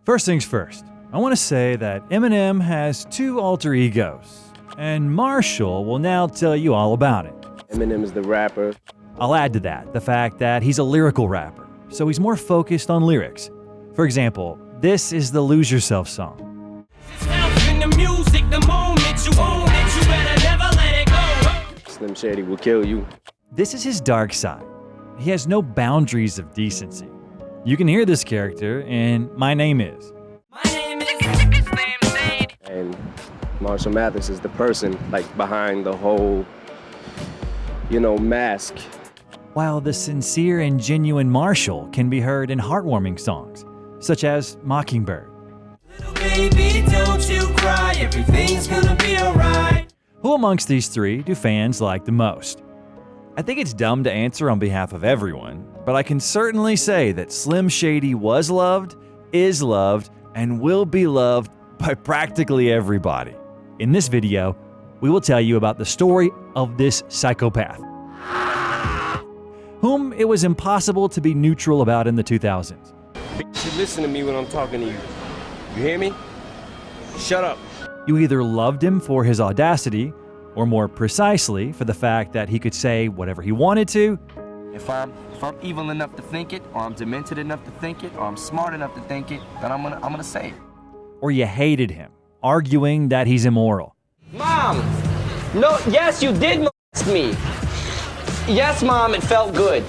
First things first, I want to say that Eminem has two alter egos, and Marshall will now tell you all about it. Eminem is the rapper. I'll add to that the fact that he's a lyrical rapper, so he's more focused on lyrics. For example, this is the Lose Yourself song. Slim Shady will kill you. This is his dark side. He has no boundaries of decency. You can hear this character in My Name Is. Slim Shady. And Marshall Mathers is the person behind the whole, mask. While the sincere and genuine Marshall can be heard in heartwarming songs, such as Mockingbird. Little baby, don't you cry, everything's gonna be alright. Who amongst these three do fans like the most? I think it's dumb to answer on behalf of everyone, but I can certainly say that Slim Shady was loved, is loved, and will be loved by practically everybody. In this video, we will tell you about the story of this psychopath, whom it was impossible to be neutral about in the 2000s. You listen to me when I'm talking to you. You hear me? Shut up. You either loved him for his audacity, or more precisely, for the fact that he could say whatever he wanted to. If I'm evil enough to think it, or I'm demented enough to think it, or I'm smart enough to think it, then I'm gonna say it. Or you hated him, arguing that he's immoral. Mom! No, yes, you did molest me. Yes, Mom, it felt good.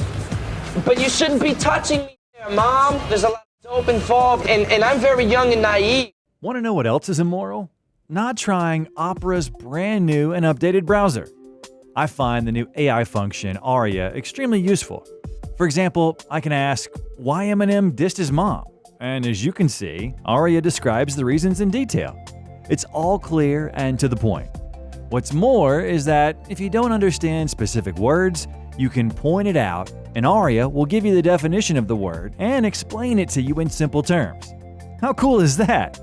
But you shouldn't be touching me there, Mom. There's a lot of dope involved, and I'm very young and naive. Want to know what else is immoral? Not trying Opera's brand new and updated browser. I find the new AI function, Aria, extremely useful. For example, I can ask, why Eminem dissed his mom? And as you can see, Aria describes the reasons in detail. It's all clear and to the point. What's more is that if you don't understand specific words, you can point it out, and Aria will give you the definition of the word and explain it to you in simple terms. How cool is that?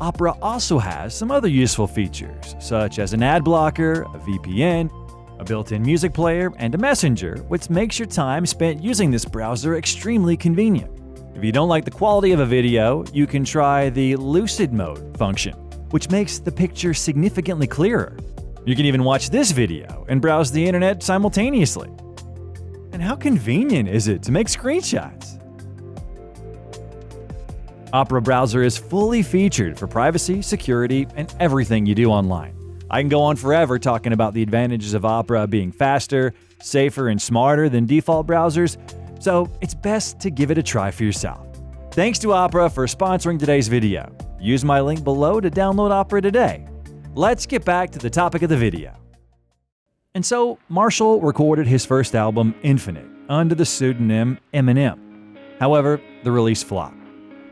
Opera also has some other useful features, such as an ad blocker, a VPN, a built-in music player, and a messenger, which makes your time spent using this browser extremely convenient. If you don't like the quality of a video, you can try the Lucid Mode function, which makes the picture significantly clearer. You can even watch this video and browse the internet simultaneously. And how convenient is it to make screenshots? Opera browser is fully featured for privacy, security, and everything you do online. I can go on forever talking about the advantages of Opera being faster, safer, and smarter than default browsers, so it's best to give it a try for yourself. Thanks to Opera for sponsoring today's video. Use my link below to download Opera today. Let's get back to the topic of the video. And so, Marshall recorded his first album, Infinite, under the pseudonym Eminem. However, the release flopped.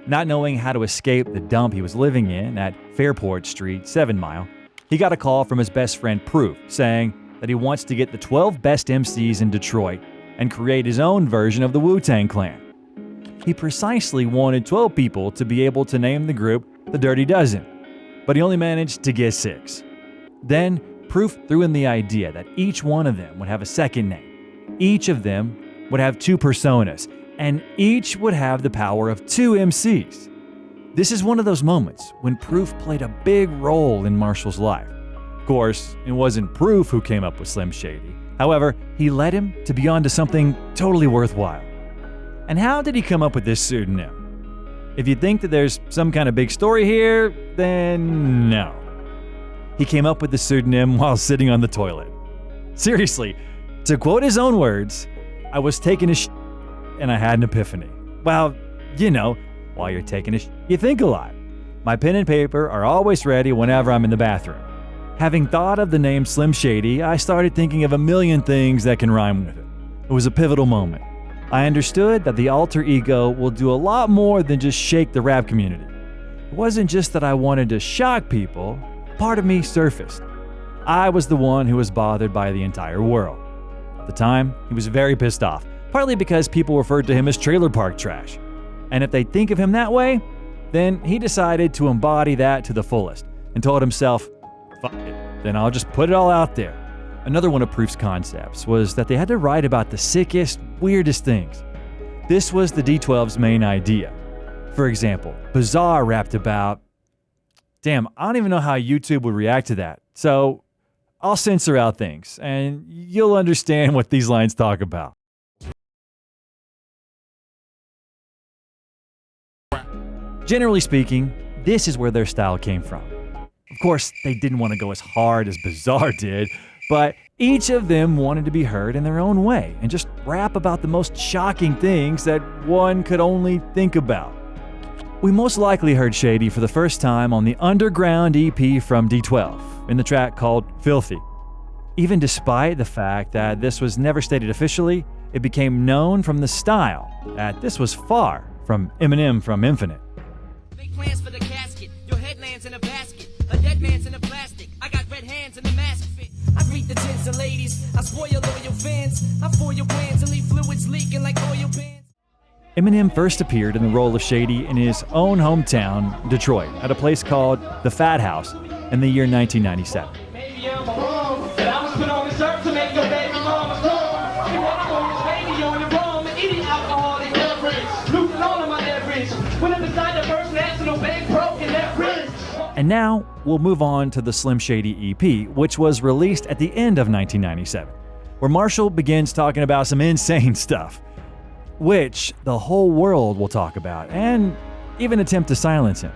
Not knowing how to escape the dump he was living in at Fairport Street, 7 Mile, he got a call from his best friend Proof saying that he wants to get the 12 best MCs in Detroit and create his own version of the Wu-Tang Clan. He precisely wanted 12 people to be able to name the group the Dirty Dozen, but he only managed to get 6. Then, Proof threw in the idea that each one of them would have a second name. Each of them would have 2 personas, and each would have the power of 2 MCs. This is one of those moments when Proof played a big role in Marshall's life. Of course, it wasn't Proof who came up with Slim Shady. However, he led him to be onto something totally worthwhile. And how did he come up with this pseudonym? If you think that there's some kind of big story here, then no. He came up with the pseudonym while sitting on the toilet. Seriously, to quote his own words, I was taking a and I had an epiphany. Well, while you're taking a you think a lot. My pen and paper are always ready whenever I'm in the bathroom. Having thought of the name Slim Shady, I started thinking of a million things that can rhyme with it. It was a pivotal moment. I understood that the alter ego will do a lot more than just shake the rap community. It wasn't just that I wanted to shock people, part of me surfaced. I was the one who was bothered by the entire world. At the time, he was very pissed off, partly because people referred to him as trailer park trash. And if they think of him that way, then he decided to embody that to the fullest and told himself, fuck it, then I'll just put it all out there. Another one of Proof's concepts was that they had to write about the sickest, weirdest things. This was the D12's main idea. For example, Bizarre rapped about, damn, I don't even know how YouTube would react to that. So I'll censor out things, and you'll understand what these lines talk about. Generally speaking, this is where their style came from. Of course, they didn't want to go as hard as Bizarre did, but each of them wanted to be heard in their own way and just rap about the most shocking things that one could only think about. We most likely heard Shady for the first time on the Underground EP from D12 in the track called Filthy. Even despite the fact that this was never stated officially, it became known from the style that this was far from Eminem from Infinite. Plans for the casket. Your head lands in a basket. A dead man's in a plastic. I got red hands and the mask fit. I greet the gents and ladies. I spoil loyal fans. I foil your plans and leave fluids leaking like oil pans. Eminem first appeared in the role of Shady in his own hometown, Detroit, at a place called The Fat House in the year 1997. Maybe I'm wrong, but I was put on this earth to make your baby mama strong. You wanna go this baby on your wrong and eating alcoholic beverage. Looting all of my leverage. When I'm beside the first national bank broken that bridge. And now we'll move on to the Slim Shady EP, which was released at the end of 1997, where Marshall begins talking about some insane stuff, which the whole world will talk about and even attempt to silence him.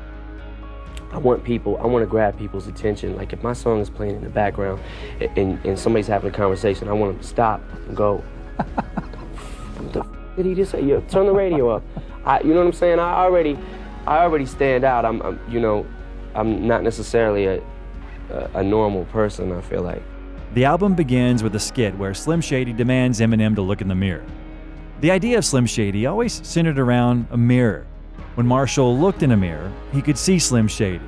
I want to grab people's attention. Like if my song is playing in the background and somebody's having a conversation, I want them to stop and go, what the did he just say? Yo, turn the radio up. You know what I'm saying? I already stand out. I'm not necessarily a normal person, I feel like. The album begins with a skit where Slim Shady demands Eminem to look in the mirror. The idea of Slim Shady always centered around a mirror. When Marshall looked in a mirror, he could see Slim Shady.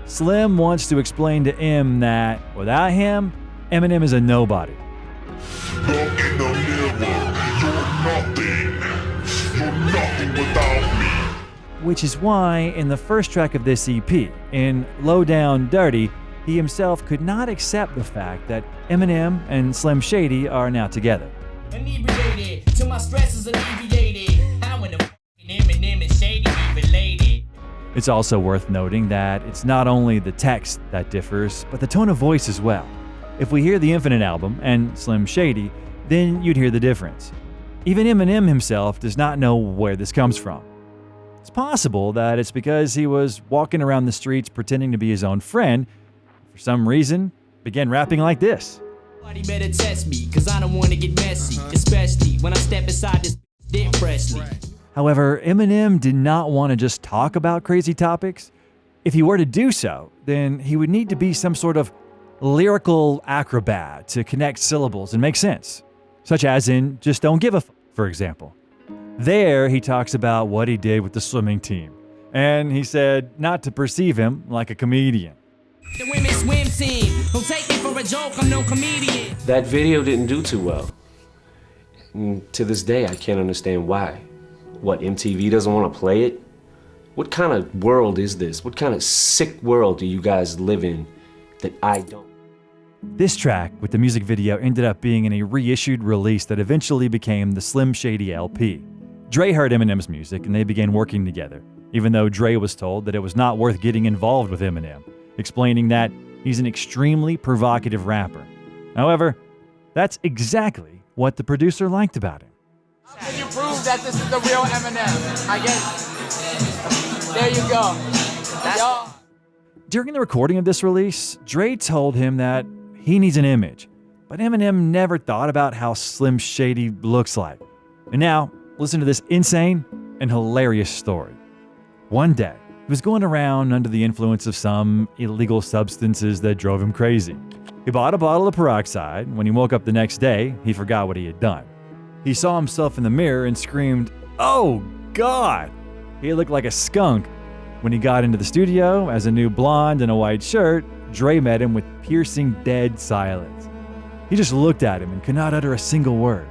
Slim wants to explain to M that without him, Eminem is a nobody. Look in the mirror, you're nothing without me. Which is why in the first track of this EP, in Low Down Dirty, he himself could not accept the fact that Eminem and Slim Shady are now together. Inebriated till my stress is alleviated. How in the Eminem and Shady be related? It's also worth noting that it's not only the text that differs, but the tone of voice as well. If we hear the Infinite album and Slim Shady, then you'd hear the difference. Even Eminem himself does not know where this comes from. It's possible that it's because he was walking around the streets pretending to be his own friend, for some reason, began rapping like this. Somebody better test me, cause I don't wanna get messy, especially when I step inside this dead freshly. However, Eminem did not want to just talk about crazy topics. If he were to do so, then he would need to be some sort of lyrical acrobat to connect syllables and make sense, such as in Just Don't Give a F, for example. There, he talks about what he did with the swimming team, and he said not to perceive him like a comedian. The women's swim team, don't take me for a joke, I'm no comedian. That video didn't do too well. To this day, I can't understand why. What, MTV doesn't want to play it? What kind of world is this? What kind of sick world do you guys live in that I don't? This track with the music video ended up being in a reissued release that eventually became the Slim Shady LP. Dre heard Eminem's music and they began working together, even though Dre was told that it was not worth getting involved with Eminem, explaining that he's an extremely provocative rapper. However, that's exactly what the producer liked about him. Can you prove that this is the real Eminem? I guess. There you go. During the recording of this release, Dre told him that he needs an image, but Eminem never thought about how Slim Shady looks like. And now, listen to this insane and hilarious story. One day, he was going around under the influence of some illegal substances that drove him crazy. He bought a bottle of peroxide. When he woke up the next day, he forgot what he had done. He saw himself in the mirror and screamed, "Oh, God!" He looked like a skunk. When he got into the studio as a new blonde in a white shirt, Dre met him with piercing dead silence. He just looked at him and could not utter a single word.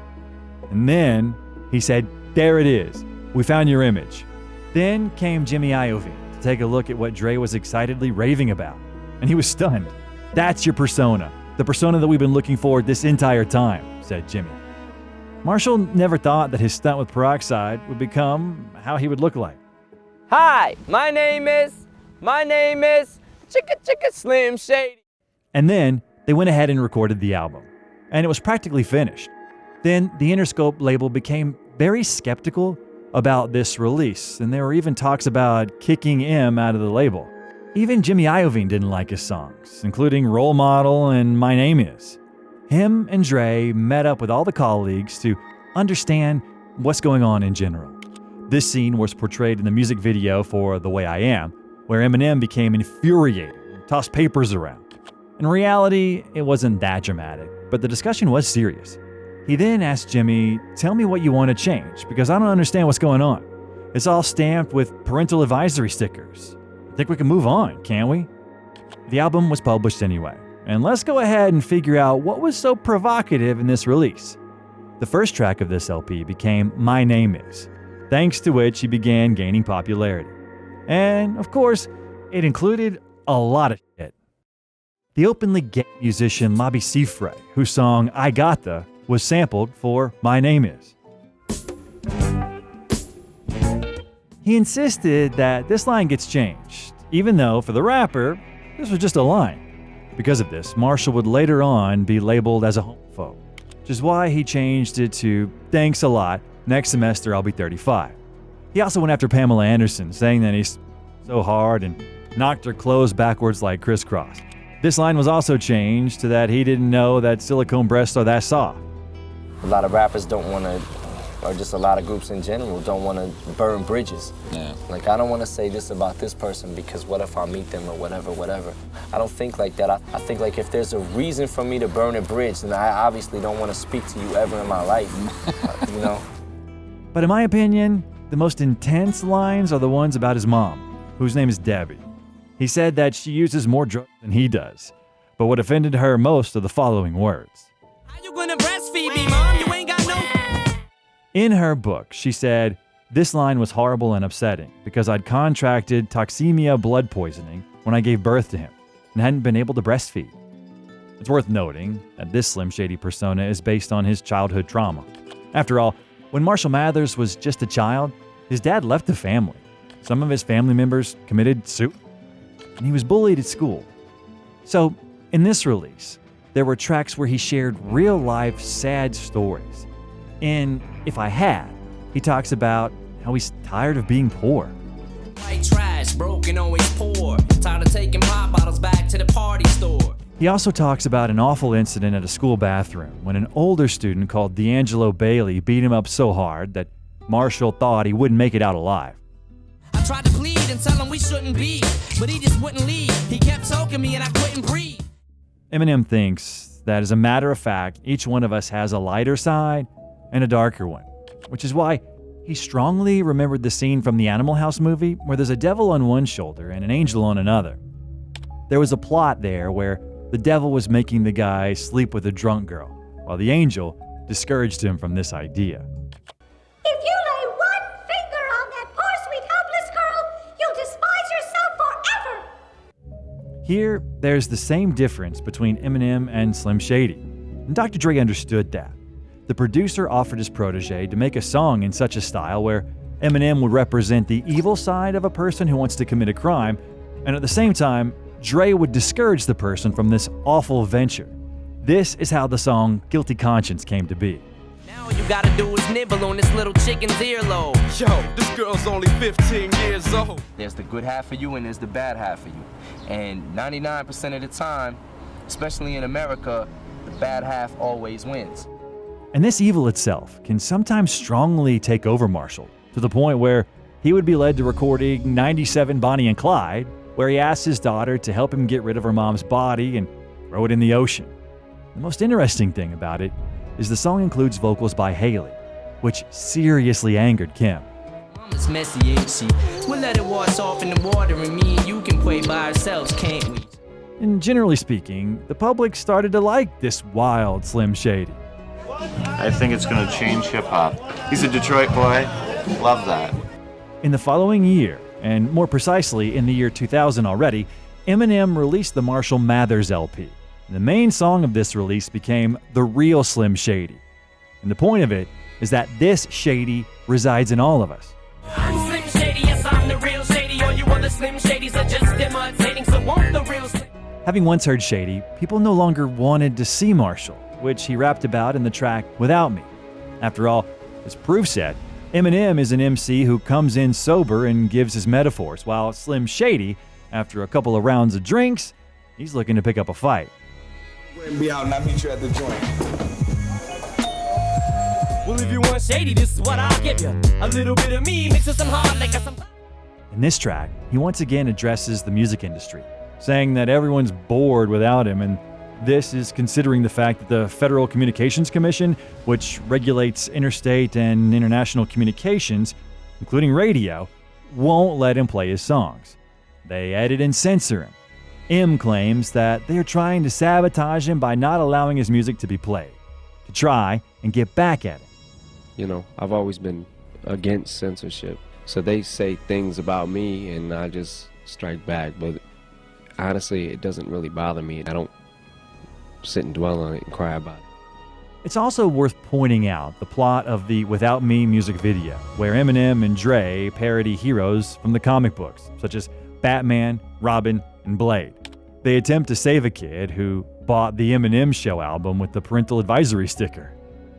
And then he said, "There it is. We found your image." Then came Jimmy Iovine to take a look at what Dre was excitedly raving about. And he was stunned. "That's your persona. The persona that we've been looking for this entire time," said Jimmy. Marshall never thought that his stunt with peroxide would become how he would look like. Hi, my name is Slim Shady. And then they went ahead and recorded the album, and it was practically finished. Then the Interscope label became very skeptical about this release, and there were even talks about kicking M out of the label. Even Jimmy Iovine didn't like his songs, including Role Model and My Name Is. Him and Dre met up with all the colleagues to understand what's going on in general. This scene was portrayed in the music video for The Way I Am, where Eminem became infuriated and tossed papers around. In reality, it wasn't that dramatic, but the discussion was serious. He then asked Jimmy, "Tell me what you want to change, because I don't understand what's going on. It's all stamped with parental advisory stickers. I think we can move on, can't we?" The album was published anyway, and let's go ahead and figure out what was so provocative in this release. The first track of this LP became My Name Is, thanks to which he began gaining popularity. And, of course, it included a lot of shit. The openly gay musician Labi Siffre, whose song I Gotta was sampled for My Name Is. He insisted that this line gets changed, even though, for the rapper, this was just a line. Because of this, Marshall would later on be labeled as a homophobe, which is why he changed it to "Thanks a lot, next semester I'll be 35. He also went after Pamela Anderson, saying that he's so hard and knocked her clothes backwards like crisscross. This line was also changed to that he didn't know that silicone breasts are that soft. A lot of rappers don't want to, or just a lot of groups in general, don't want to burn bridges. Yeah. Like, I don't want to say this about this person because what if I meet them or whatever. I don't think like that. I think like if there's a reason for me to burn a bridge, then I obviously don't want to speak to you ever in my life, you know? But in my opinion, the most intense lines are the ones about his mom, whose name is Debbie. He said that she uses more drugs than he does, but what offended her most are the following words. How you gonna breastfeed me, Mom? You ain't got no... In her book, she said, "This line was horrible and upsetting because I'd contracted toxemia blood poisoning when I gave birth to him and hadn't been able to breastfeed." It's worth noting that this Slim Shady persona is based on his childhood trauma. After all, when Marshall Mathers was just a child, his dad left the family. Some of his family members committed suicide, and he was bullied at school. So, in this release, there were tracks where he shared real-life sad stories. In If I Had, he talks about how he's tired of being poor. White trash, broken, always poor. Tired of taking pop bottles back to the party store. He also talks about an awful incident at a school bathroom when an older student called D'Angelo Bailey beat him up so hard that Marshall thought he wouldn't make it out alive. I tried to plead and tell him we shouldn't be, but he just wouldn't leave. He kept choking me and I couldn't breathe. Eminem thinks that, as a matter of fact, each one of us has a lighter side and a darker one, which is why he strongly remembered the scene from the Animal House movie where there's a devil on one shoulder and an angel on another. There was a plot there where the devil was making the guy sleep with a drunk girl, while the angel discouraged him from this idea. If you lay one finger on that poor, sweet, helpless girl, you'll despise yourself forever. Here, there's the same difference between Eminem and Slim Shady, and Dr. Dre understood that. The producer offered his protege to make a song in such a style where Eminem would represent the evil side of a person who wants to commit a crime, and at the same time, Dre would discourage the person from this awful venture. This is how the song Guilty Conscience came to be. Now all you gotta do is nibble on this little chicken's earlobe. Yo, this girl's only 15 years old. There's the good half of you and there's the bad half of you. And 99% of the time, especially in America, the bad half always wins. And this evil itself can sometimes strongly take over Marshall, to the point where he would be led to recording 97 Bonnie and Clyde, where he asked his daughter to help him get rid of her mom's body and throw it in the ocean. The most interesting thing about it is the song includes vocals by Haley, which seriously angered Kim. Mama's messy, ain't she? We'll let it wash off in the water and me and you can play by ourselves, can't we? And generally speaking, the public started to like this wild Slim Shady. I think it's going to change hip-hop. He's a Detroit boy. Love that. In the following year, and more precisely in the year 2000 already, Eminem released the Marshall Mathers LP. And the main song of this release became The Real Slim Shady. And the point of it is that this Shady resides in all of us. I'm Slim Shady, yes, I'm the real Slim Shadys are just imitating, so won't the real Slim. Having once heard Shady, people no longer wanted to see Marshall, which he rapped about in the track Without Me. After all, as Proof said, Eminem is an MC who comes in sober and gives his metaphors, while Slim Shady, after a couple of rounds of drinks, he's looking to pick up a fight. Be out and I'll meet you at the joint. Well, if you want Shady, this is what I'll give you. A little bit of me mixed with some hard liquor, some... In this track, he once again addresses the music industry, saying that everyone's bored without him, and this is considering the fact that the Federal Communications Commission, which regulates interstate and international communications, including radio, won't let him play his songs. They edit and censor him. M claims that they are trying to sabotage him by not allowing his music to be played, to try and get back at him. You know, I've always been against censorship. So they say things about me and I just strike back. But honestly, it doesn't really bother me. I don't sit and dwell on it and cry about it. It's also worth pointing out the plot of the Without Me music video, where Eminem and Dre parody heroes from the comic books, such as Batman, Robin, and Blade. They attempt to save a kid who bought the Eminem Show album with the parental advisory sticker.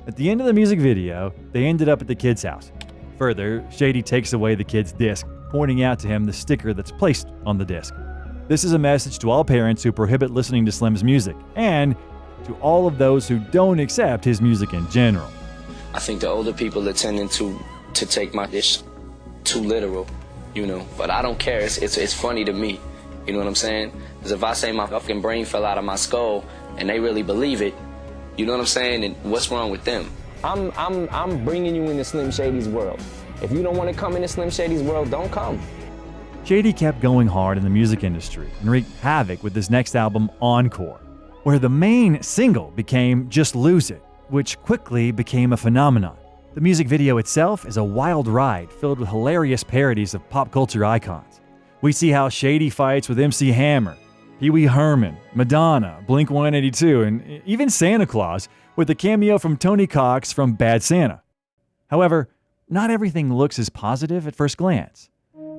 At the end of the music video, they ended up at the kid's house. Further, Shady takes away the kid's disc, pointing out to him the sticker that's placed on the disc. This is a message to all parents who prohibit listening to Slim's music, and to all of those who don't accept his music in general. I think the older people are tending to take my dish too literal, you know, but I don't care. It's funny to me, you know what I'm saying? Because if I say my fucking brain fell out of my skull and they really believe it, you know what I'm saying? And what's wrong with them? I'm bringing you into Slim Shady's world. If you don't want to come into Slim Shady's world, don't come. Shady kept going hard in the music industry and wreaked havoc with his next album, Encore, where the main single became Just Lose It, which quickly became a phenomenon. The music video itself is a wild ride filled with hilarious parodies of pop culture icons. We see how Shady fights with MC Hammer, Pee Wee Herman, Madonna, Blink-182, and even Santa Claus, with a cameo from Tony Cox from Bad Santa. However, not everything looks as positive at first glance.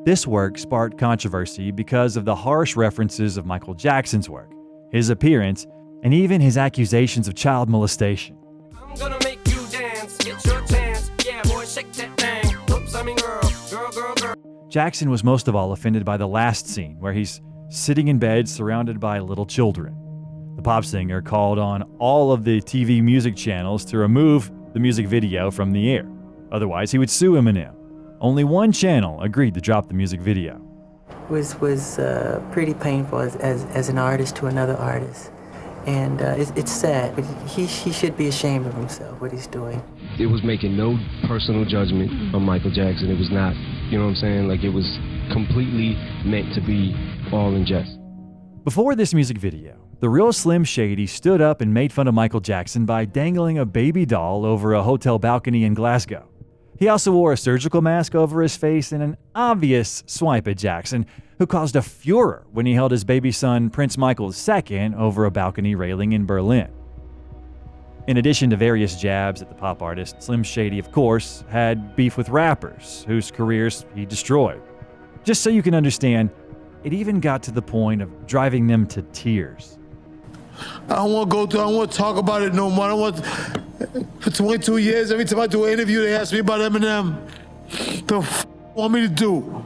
This work sparked controversy because of the harsh references of Michael Jackson's work, his appearance, and even his accusations of child molestation. I'm gonna make you dance, get your chance. Yeah, boy, shake that thing. Oops, I mean girl. Jackson was most of all offended by the last scene, where he's sitting in bed surrounded by little children. The pop singer called on all of the TV music channels to remove the music video from the air. Otherwise, he would sue Eminem. Only one channel agreed to drop the music video. Was pretty painful as an artist to another artist. And it's sad, but he should be ashamed of himself, what he's doing. It was making no personal judgment on Michael Jackson. It was not, you know what I'm saying? Like, it was completely meant to be all in jest. Before this music video, the real Slim Shady stood up and made fun of Michael Jackson by dangling a baby doll over a hotel balcony in Glasgow. He also wore a surgical mask over his face in an obvious swipe at Jackson, who caused a furor when he held his baby son Prince Michael II over a balcony railing in Berlin. In addition to various jabs at the pop artist, Slim Shady, of course, had beef with rappers, whose careers he destroyed. Just so you can understand, it even got to the point of driving them to tears. I don't want to go through, I don't want to talk about it no more. I don't want for 22 years, every time I do an interview, they ask me about Eminem. The f*** want me to do?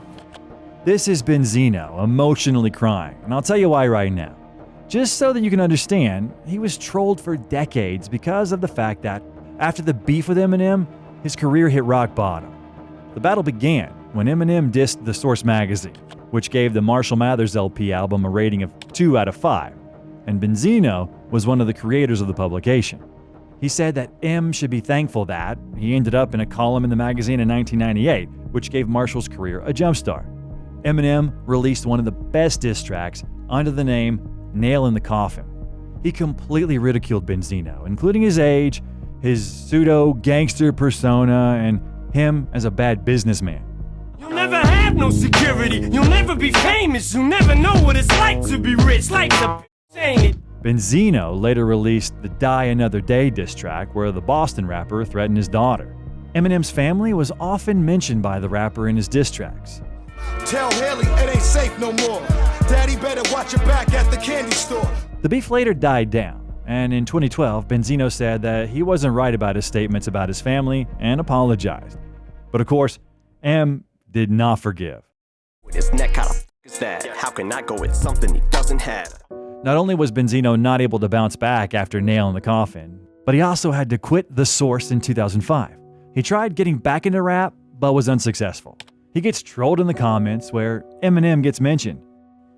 This is Benzino emotionally crying, and I'll tell you why right now. Just so that you can understand, he was trolled for decades because of the fact that after the beef with Eminem, his career hit rock bottom. The battle began when Eminem dissed The Source magazine, which gave the Marshall Mathers LP album a rating of 2 out of 5, and Benzino was one of the creators of the publication. He said that M should be thankful that he ended up in a column in the magazine in 1998, which gave Marshall's career a jumpstart. Eminem released one of the best diss tracks under the name Nail in the Coffin. He completely ridiculed Benzino, including his age, his pseudo-gangster persona, and him as a bad businessman. You'll never have no security. You'll never be famous. You'll never know what it's like to be rich. Life's a bitch, ain't it? Benzino later released the Die Another Day diss track, where the Boston rapper threatened his daughter. Eminem's family was often mentioned by the rapper in his diss tracks. Tell Haley it ain't safe no more. Daddy better watch your back at the candy store. The beef later died down, and in 2012, Benzino said that he wasn't right about his statements about his family and apologized. But of course, M did not forgive. With his neck, how the f is that? How can I go with something he doesn't have? Not only was Benzino not able to bounce back after nailing the coffin, but he also had to quit The Source in 2005. He tried getting back into rap, but was unsuccessful. He gets trolled in the comments where Eminem gets mentioned.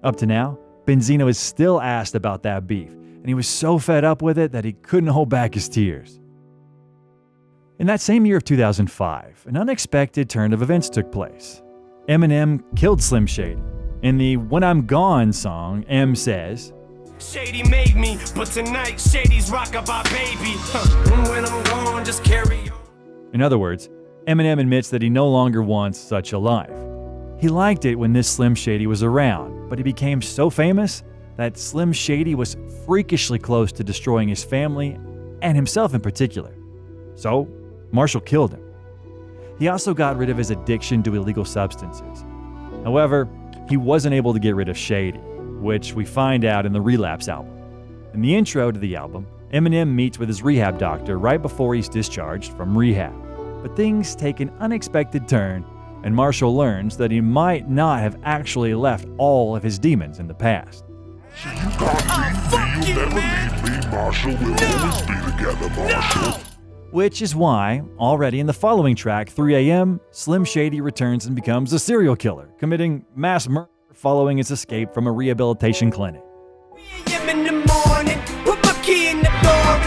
Up to now, Benzino is still asked about that beef, and he was so fed up with it that he couldn't hold back his tears. In that same year of 2005, an unexpected turn of events took place. Eminem killed Slim Shady. In the When I'm Gone song, M says, Shady made me, but tonight Shady's rockabye baby. When I'm gone, just carry on. In other words, Eminem admits that he no longer wants such a life. He liked it when this Slim Shady was around, but he became so famous that Slim Shady was freakishly close to destroying his family and himself in particular. So, Marshall killed him. He also got rid of his addiction to illegal substances. However, he wasn't able to get rid of Shady, which we find out in the Relapse album. In the intro to the album, Eminem meets with his rehab doctor right before he's discharged from rehab. But things take an unexpected turn, and Marshall learns that he might not have actually left all of his demons in the past. You can't leave me, you'll never leave me, Marshall. We'll always be together, Marshall. Which is why, already in the following track, 3 AM, Slim Shady returns and becomes a serial killer, committing mass murder following his escape from a rehabilitation clinic. In the morning, put my key in the door,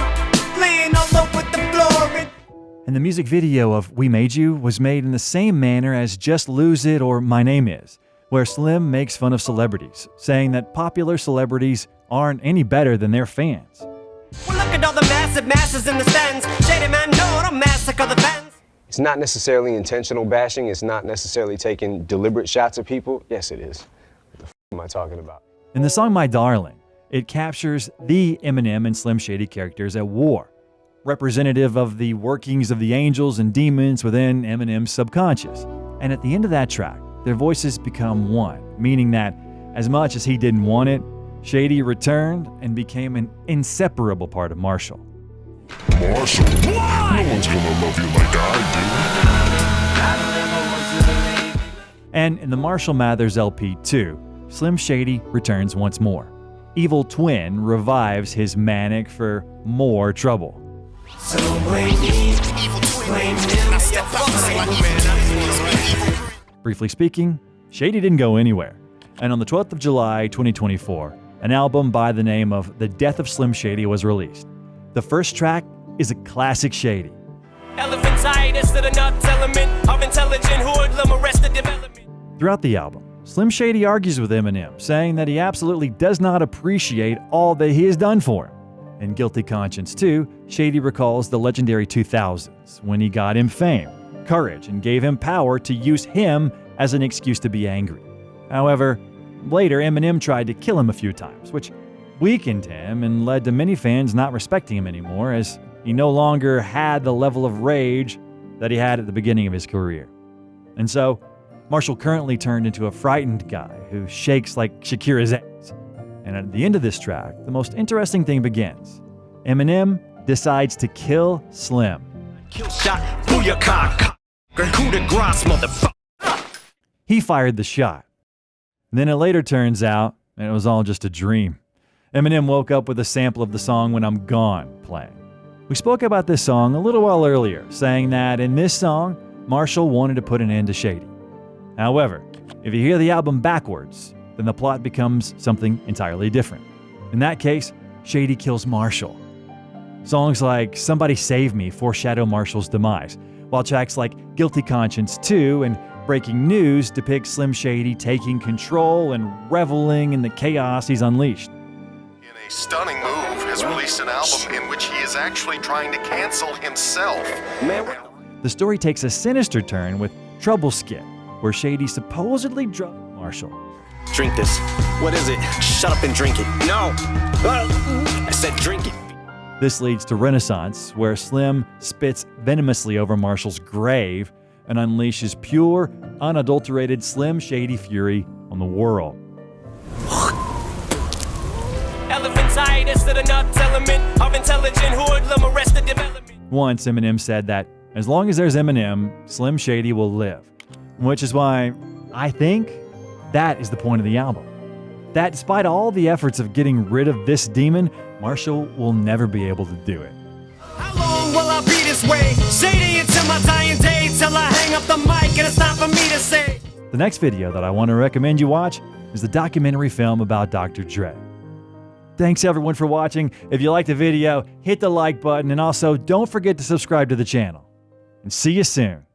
playing all over the floor. And the music video of We Made You was made in the same manner as Just Lose It or My Name Is, where Slim makes fun of celebrities, saying that popular celebrities aren't any better than their fans. Well, look at all the massive masses in the stands. Shady man, no, don't massacre the fans. It's not necessarily intentional bashing. It's not necessarily taking deliberate shots at people. Yes, it is. What the f am I talking about? In the song My Darling, it captures the Eminem and Slim Shady characters at war, representative of the workings of the angels and demons within Eminem's subconscious. And at the end of that track, their voices become one, meaning that as much as he didn't want it, Shady returned and became an inseparable part of Marshall. Marshall, no one's gonna love you like I do. And in the Marshall Mathers LP 2, Slim Shady returns once more. Evil Twin revives his manic for more trouble. So blame me, evil twin, Briefly speaking, Shady didn't go anywhere. And on the 12th of July, 2024, an album by the name of The Death of Slim Shady was released. The first track is a classic Shady. Elephantitis to the nuts element of intelligent hoodlum arrested development. Throughout the album, Slim Shady argues with Eminem, saying that he absolutely does not appreciate all that he has done for him. In Guilty Conscience 2, Shady recalls the legendary 2000s, when he got him fame, courage, and gave him power to use him as an excuse to be angry. However, later Eminem tried to kill him a few times, which weakened him and led to many fans not respecting him anymore, as he no longer had the level of rage that he had at the beginning of his career. And so, Marshall currently turned into a frightened guy who shakes like Shakira's ass. And at the end of this track, the most interesting thing begins. Eminem decides to kill Slim. Kill shot, booyaka, coup de grace, motherfucker. He fired the shot. Then it later turns out that it was all just a dream. Eminem woke up with a sample of the song When I'm Gone playing. We spoke about this song a little while earlier, saying that in this song, Marshall wanted to put an end to Shady. However, if you hear the album backwards, then the plot becomes something entirely different. In that case, Shady kills Marshall. Songs like Somebody Save Me foreshadow Marshall's demise, while tracks like Guilty Conscience 2 and Breaking News depict Slim Shady taking control and reveling in the chaos he's unleashed. In a stunning move, has released an album in which he is actually trying to cancel himself. The story takes a sinister turn with Trouble Skit, where Shady supposedly drugged Marshall. Drink this. What is it? Shut up and drink it. No. I said drink it. This leads to Renaissance, where Slim spits venomously over Marshall's grave and unleashes pure, unadulterated Slim Shady fury on the world. Elephantitis to the nuts element of intelligent hoodlum arrested development. Once, Eminem said that as long as there's Eminem, Slim Shady will live. Which is why I think that is the point of the album. That despite all the efforts of getting rid of this demon, Marshall will never be able to do it. How long will I be this way? Shady until my dying day, till I hang up the mic and it's time for me to say. The next video that I want to recommend you watch is the documentary film about Dr. Dre. Thanks everyone for watching. If you liked the video, hit the like button and also don't forget to subscribe to the channel. And see you soon.